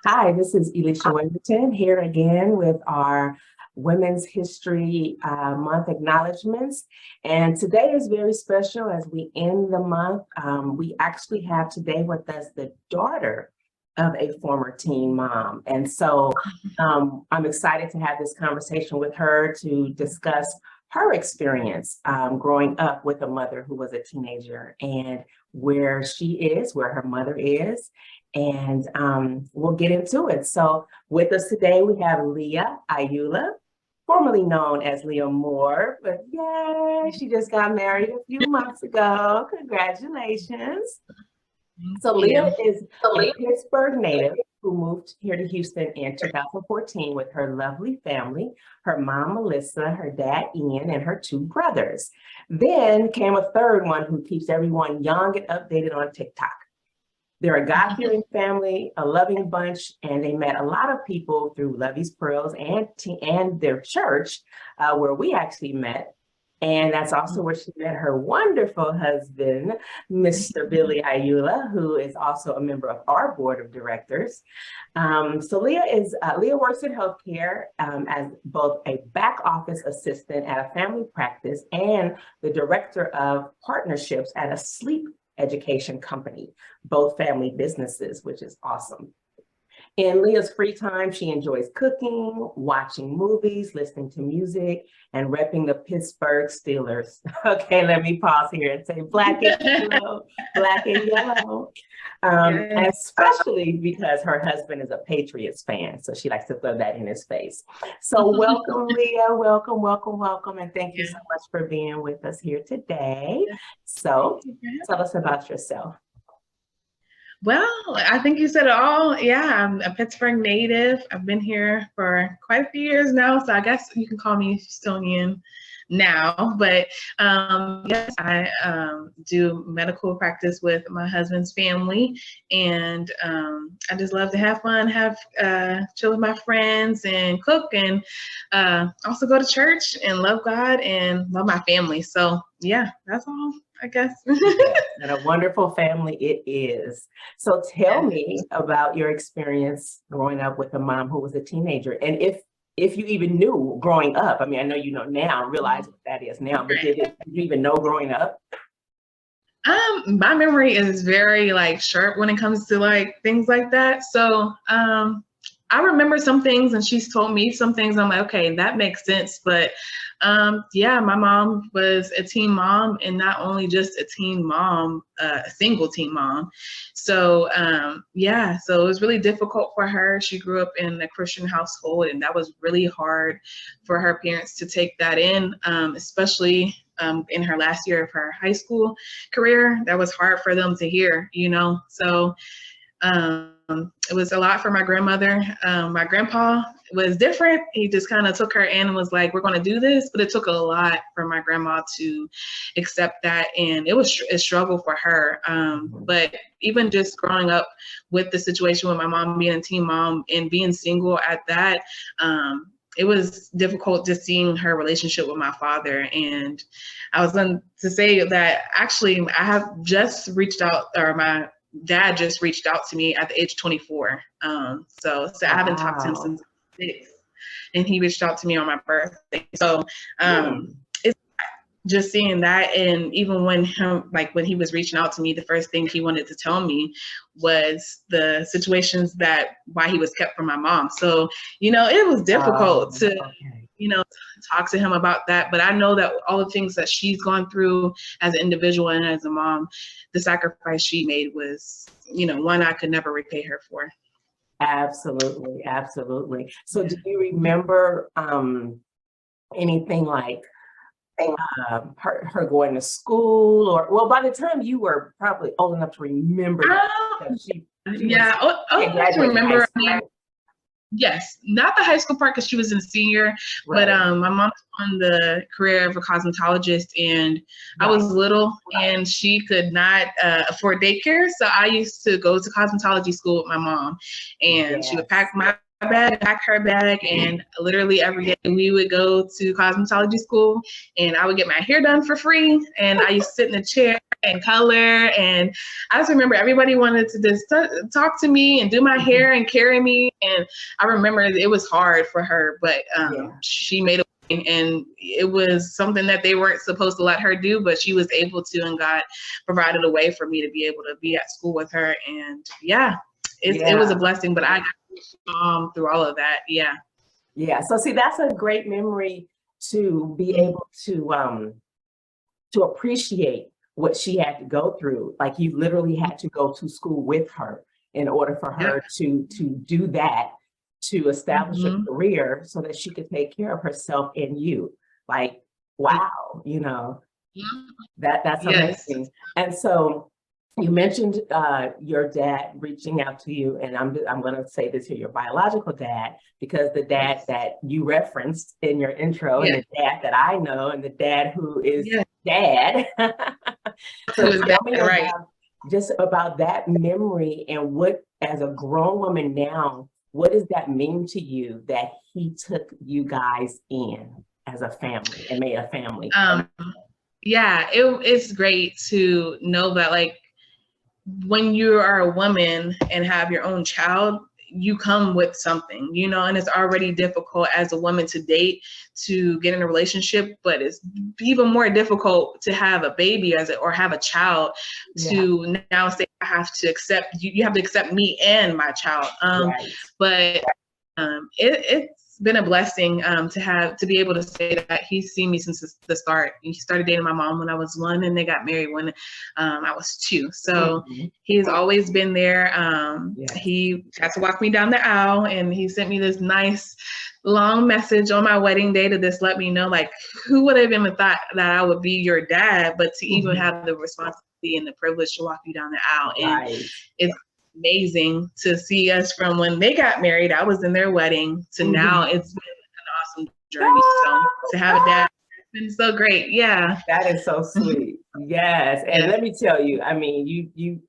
Hi, this is Elisha Wimberton here again with our Women's History Month acknowledgments. And today is very special as we end the month. We actually have today with us the daughter of a former teen mom. And so I'm excited to have this conversation with her to discuss her experience growing up with a mother who was a teenager and where she is, where her mother is, and we'll get into it. So with us today, we have Leah Ayula, formerly known as Leah Moore, but yay, she just got married a few months ago. Congratulations. So Leah is a Pittsburgh native who moved here to Houston in 2014 with her lovely family, her mom, Melissa, her dad, Ian, and her two brothers. Then came a third one who keeps everyone young and updated on TikTok. They're a God-fearing family, a loving bunch, and they met a lot of people through Lovey's Pearls and their church, where we actually met. And that's also where she met her wonderful husband, Mr. Billy Ayula, who is also a member of our board of directors. So Leah works in healthcare as both a back office assistant at a family practice and the director of partnerships at a sleep education company, both family businesses, which is awesome. In Leah's free time, she enjoys cooking, watching movies, listening to music, and repping the Pittsburgh Steelers. Okay, let me pause here and say black and yellow, black and yellow. Especially because her husband is a Patriots fan, so she likes to throw that in his face. So welcome, Leah, welcome, welcome, welcome, and thank you so much for being with us here today. So tell us about yourself. Well, I think you said it all. Yeah, I'm a Pittsburgh native. I've been here for quite a few years now, so I guess you can call me Houstonian now. But yes, I do medical practice with my husband's family, and I just love to have fun, chill with my friends, and cook, and also go to church and love God and love my family. So yeah, that's all, I guess. And a wonderful family it is. So tell me about your experience growing up with a mom who was a teenager. And if you even knew growing up, I mean, I know you know now, realize what that is now, but did you even know growing up? My memory is very sharp when it comes to things like that. So I remember some things, and she's told me some things. I'm like, okay, that makes sense. But yeah, my mom was a teen mom, and not only just a teen mom, a single teen mom. So yeah, so it was really difficult for her. She grew up in a Christian household, and that was really hard for her parents to take that in, especially in her last year of her high school career. That was hard for them to hear, So it was a lot for my grandmother. My grandpa was different. He just kind of took her in and was like, we're going to do this. But it took a lot for my grandma to accept that. And it was a struggle for her. But even just growing up with the situation with my mom being a teen mom and being single at that, it was difficult just seeing her relationship with my father. And I was going to say that actually I have just reached out, or my dad just reached out to me at the age of 24. So I haven't talked to him since 6, and he reached out to me on my birthday. So it's just seeing that. And even when he was reaching out to me, the first thing he wanted to tell me was the situations why he was kept from my mom. So, it was difficult to talk to him about that. But I know that all the things that she's gone through as an individual and as a mom, the sacrifice she made was, one I could never repay her for. Absolutely, absolutely. So do you remember anything like her going to school, or by the time you were probably old enough to remember I remember. Yes, not the high school part because she was a senior, right. But my mom's on the career of a cosmetologist, and I was little, and she could not afford daycare, so I used to go to cosmetology school with my mom, and she would pack my bag, pack her bag, and literally every day we would go to cosmetology school, and I would get my hair done for free, and I used to sit in a chair and color. And I just remember everybody wanted to just talk to me and do my hair and carry me. And I remember it was hard for her, but she made a way, and it was something that they weren't supposed to let her do, but she was able to, and God provided a way for me to be able to be at school with her. And it was a blessing, but I got through all of that. Yeah. Yeah. So see, that's a great memory to be able to appreciate what she had to go through. Like, you literally had to go to school with her in order for her to do that, to establish a career so that she could take care of herself and you. Like, wow, you know, that's amazing. And so you mentioned your dad reaching out to you, and I'm going to say this here, your biological dad, because the dad that you referenced in your intro, and the dad that I know, and the dad who is dad. So tell me just about that memory, and what, as a grown woman now, what does that mean to you that he took you guys in as a family and made a family? It's great to know that, like, when you are a woman and have your own child, you come with something, you know, and it's already difficult as a woman to date, to get in a relationship, but it's even more difficult to have a baby or have a child, to now say, I have to accept you, you have to accept me and my child. But it's been a blessing to be able to say that he's seen me since the start. He started dating my mom when I was 1, and they got married when I was 2. So he's always been there. He had to walk me down the aisle, and he sent me this nice long message on my wedding day to just let me know, like, who would have even thought that I would be your dad, but to even have the responsibility and the privilege to walk you down the aisle. And it's amazing to see us from when they got married, I was in their wedding, to now. It's been an awesome journey. So to have a dad, it's been so great. Yeah. That is so sweet. Yes. And let me tell you, I mean, you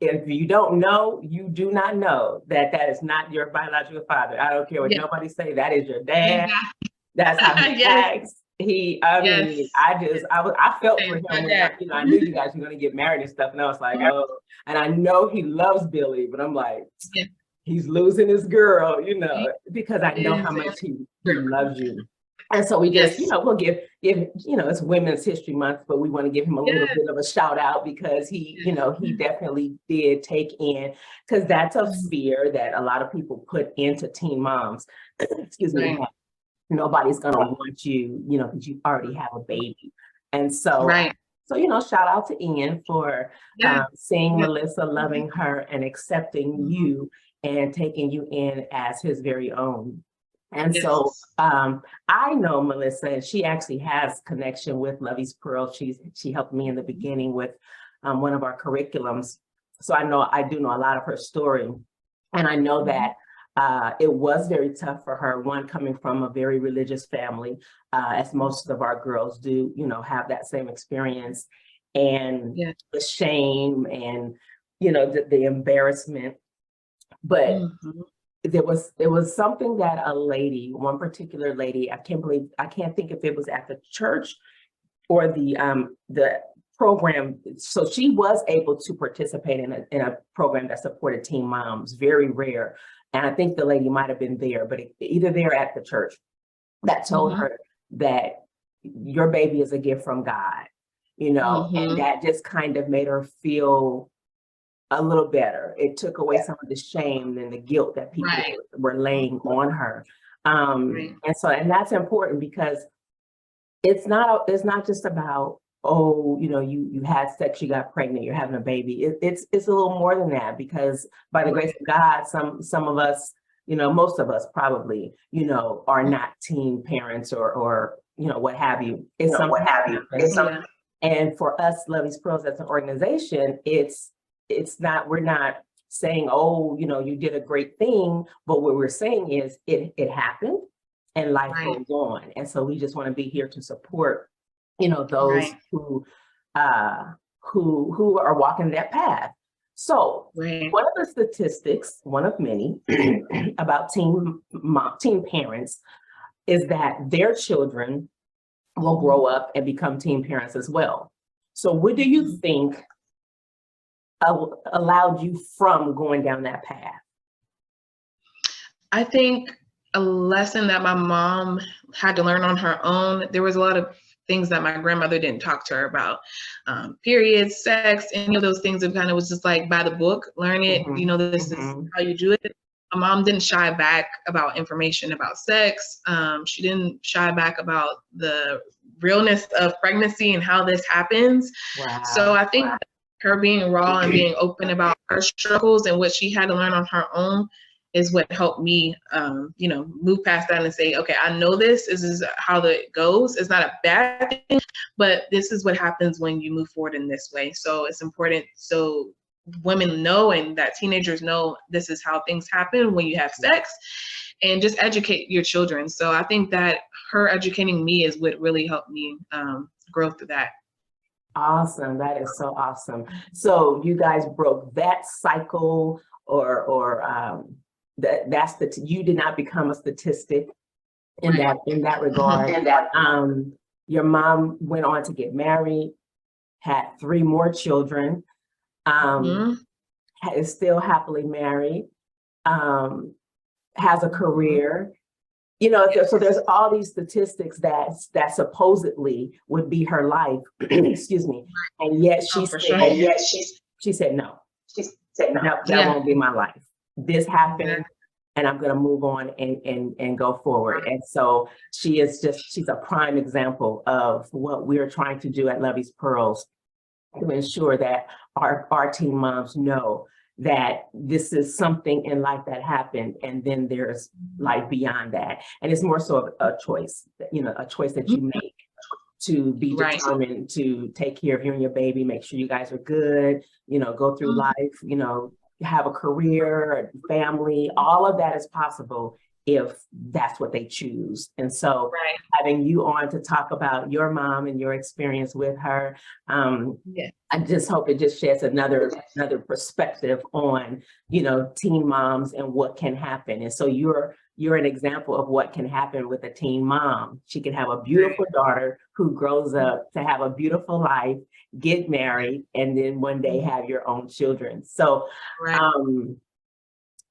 if you don't know, you do not know that is not your biological father. I don't care what nobody say, that is your dad. That's how he acts. Mean, I felt for him when I knew you guys were going to get married and stuff, and I was like, oh, and I know he loves Billy, but I'm like, he's losing his girl, you know, because I know how much he loves you. And so we just, you know, we'll give, you know, it's Women's History Month, but we want to give him a little bit of a shout out, because he, you know, he definitely did take in, because that's a fear that a lot of people put into teen moms. Excuse me. Nobody's gonna want you, you know, because you already have a baby. And so, so, you know, shout out to Ian for seeing Melissa, loving her, and accepting you and taking you in as his very own. And so I know Melissa, and she actually has connection with Lovey's Pearl. She helped me in the beginning with one of our curriculums. So I do know a lot of her story. And I know that it was very tough for her, one, coming from a very religious family, as most of our girls do, you know, have that same experience, and the shame and, you know, the embarrassment. But there was something that one particular lady, I can't think if it was at the church or the program. So she was able to participate in a program that supported teen moms, very rare. And I think the lady might have been there, but either there or at the church, that told her that your baby is a gift from God, you know, and that just kind of made her feel a little better. It took away some of the shame and the guilt that people were laying on her. And that's important, because it's not just about, oh, you know, you had sex, you got pregnant, you're having a baby. It's a little more than that, because by the grace of God, some of us, you know, most of us probably, you know, are not teen parents or you know, what have you. And for us, Lovey's Pearls as an organization, we're not saying, oh, you know, you did a great thing, but what we're saying is it happened and life goes on. And so we just want to be here to support, you know, those who are walking that path. So one of the statistics, one of many, about teen parents is that their children will grow up and become teen parents as well. So what do you think allowed you from going down that path? I think a lesson that my mom had to learn on her own. There was a lot of things that my grandmother didn't talk to her about. Periods, sex, any of those things. It kind of was just like by the book, learn it. Mhm, You know, this is how you do it. My mom didn't shy back about information about sex. She didn't shy back about the realness of pregnancy and how this happens. Wow. So I think her being raw and being open about her struggles and what she had to learn on her own is what helped me, you know, move past that and say, okay, I know this is how it goes. It's not a bad thing, but this is what happens when you move forward in this way. So it's important so women know and that teenagers know this is how things happen when you have sex, and just educate your children. So I think that her educating me is what really helped me grow through that. Awesome. That is so awesome. So you guys broke that cycle, or you did not become a statistic in that regard. Your mom went on to get married, had 3 more children, is still happily married, has a career. You know, so there's all these statistics that supposedly would be her life, excuse me, and yet she said no. She said no, that won't be my life. This happened, and I'm going to move on and go forward. And so she's a prime example of what we're trying to do at Lovey's Pearls to ensure that our teen moms know that this is something in life that happened, and then there's life beyond that. And it's more so a choice, you know, a choice that you make to be determined to take care of you and your baby, make sure you guys are good, you know, go through life, you know, have a career, a family. All of that is possible if that's what they choose. And so having you on to talk about your mom and your experience with her, I just hope it just sheds another perspective on, you know, teen moms and what can happen. And so you're an example of what can happen with a teen mom. She can have a beautiful daughter who grows up to have a beautiful life, get married, and then one day have your own children. So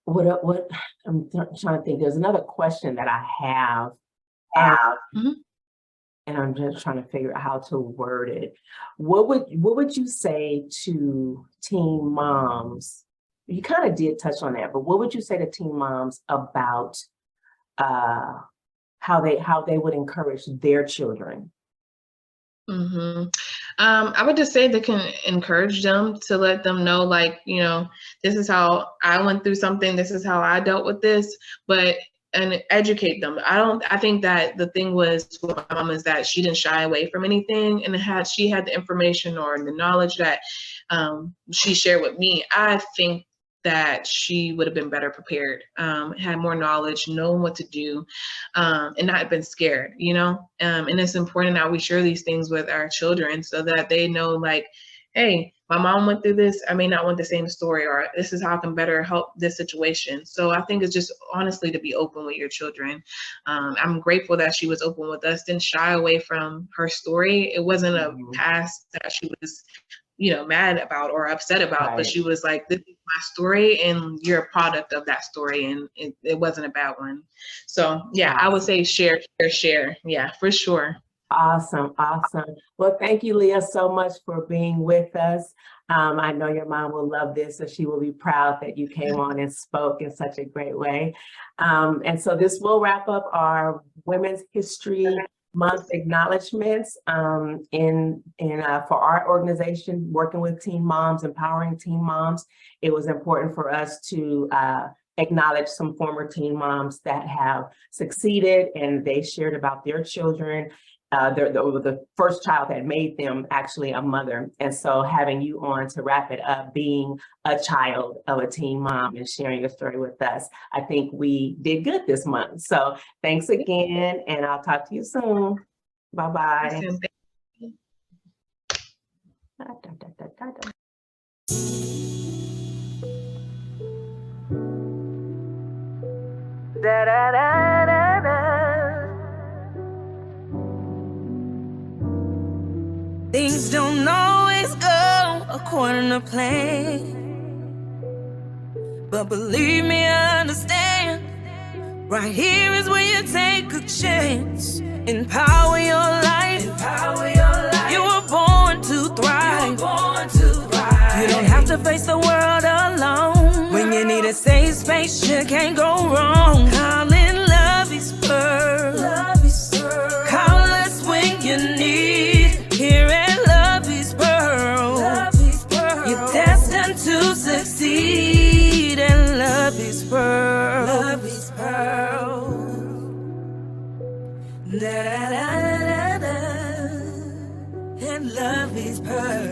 what I'm trying to think, there's another question that I have. And I'm just trying to figure out how to word it. What would you say to teen moms? You kind of did touch on that, but what would you say to teen moms about how they would encourage their children? I would just say they can encourage them to let them know, like, you know, this is how I went through something, this is how I dealt with this, and educate them. I think that the thing was with my mom is that she didn't shy away from anything, and she had the information or the knowledge that she shared with me. I think that she would have been better prepared, had more knowledge, known what to do, and not been scared, you know? And it's important that we share these things with our children so that they know, like, hey, my mom went through this. I may not want the same story, or this is how I can better help this situation. So I think it's just honestly to be open with your children. I'm grateful that she was open with us, didn't shy away from her story. It wasn't a past that she was, you know, mad about or upset about, but she was like, this is my story and you're a product of that story, and it wasn't a bad one. So yeah, I would say share. Yeah, for sure. Awesome. Well, thank you, Leah, so much for being with us. I know your mom will love this, so she will be proud that you came on and spoke in such a great way. And so this will wrap up our Women's History Month acknowledgments for our organization, working with teen moms, empowering teen moms. It was important for us to acknowledge some former teen moms that have succeeded, and they shared about their children. The first child that made them actually a mother. And so having you on to wrap it up, being a child of a teen mom and sharing your story with us, I think we did good this month. So thanks again, and I'll talk to you soon. Bye-bye. Things don't know always go according to plan. But believe me, I understand. Right here is where you take a chance. Empower your life. You were born to thrive. You don't have to face the world alone. When you need a safe space, you can't go wrong. Call in Love is Pearl. Call us when you need. Here at Love is Pearl. You're destined to succeed, and Love is Pearl. Love is Pearl. Da, da, da, da, da. And Love is Pearl.